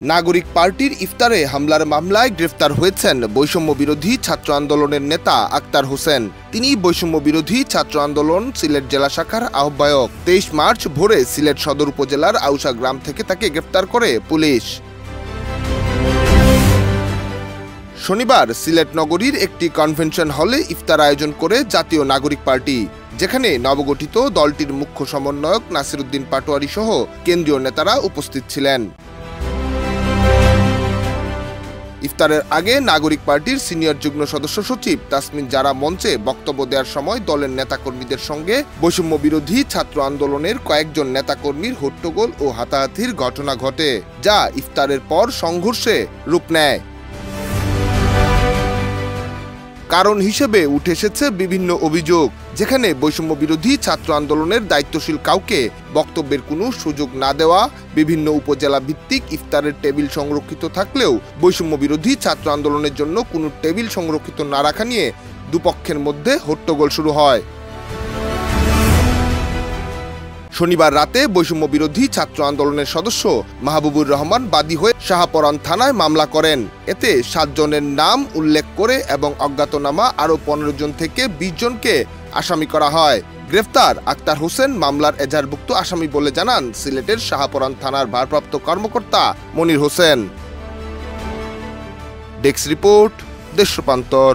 নাগরিক পার্টির ইফতারে হামলার মামলায় গ্রেফতার হয়েছেন বৈষম্য বিরোধী ছাত্র আন্দোলনের নেতা আক্তার হোসেন। তিনি বৈষম্য বিরোধী ছাত্র আন্দোলন সিলেট জেলা শাখার আহ্বায়ক। 23 মার্চ ভোরে সিলেট সদর উপজেলার আউশা গ্রাম থেকে তাকে গ্রেফতার করে পুলিশ। শনিবার সিলেট নগরীর একটি কনভেনশন হলে ইফতার আয়োজন করে জাতীয় নাগরিক পার্টি, যেখানে নবগঠিত দলটির মুখ্য সমন্বয়ক নাসির উদ্দিন পাটোয়ারি সহ কেন্দ্রীয় নেতারা উপস্থিত ছিলেন। ইফতারের আগে নাগরিক পার্টির সিনিয়র যুগ্ম সদস্য সচিব তাসমিন জারা মঞ্চে বক্তব্য দেওয়ার সময় দলের নেতাকর্মীদের সঙ্গে বৈষম্য বিরোধী ছাত্র আন্দোলনের কয়েকজন নেতাকর্মীর হট্টগোল ও হাতাহাতির ঘটনা ঘটে, যা ইফতারের পর সংঘর্ষে রূপ নেয়। কারণ হিসেবে উঠে এসেছে বিভিন্ন অভিযোগ, যেখানে বৈষম্য বিরোধী ছাত্র আন্দোলনের দায়িত্বশীল কাউকে বক্তব্যের কোনো সুযোগ না দেওয়া, বিভিন্ন উপজেলা ভিত্তিক ইফতারের টেবিল সংরক্ষিত থাকলেও বৈষম্য বিরোধী ছাত্র আন্দোলনের জন্য কোনো টেবিল সংরক্ষিত না রাখা নিয়ে দুপক্ষের মধ্যে হট্টগোল শুরু হয়। শনিবার রাতে বৈষম্য বিরোধী ছাত্র আন্দোলনের সদস্য মাহবুবুর রহমান বাদী হয়ে শাহপরান থানায় মামলা করেন। এতে 7 জনের নাম উল্লেখ করে এবং অজ্ঞাতনামা আরও 15 জন থেকে 20 জনকে আসামি করা হয়। গ্রেফতার আক্তার হোসেন মামলার এজাহারভুক্ত আসামি বলে জানান সিলেটের শাহপরান থানার ভারপ্রাপ্ত কর্মকর্তা মনির হোসেন। ডেস্ক রিপোর্ট, দেশ রূপান্তর।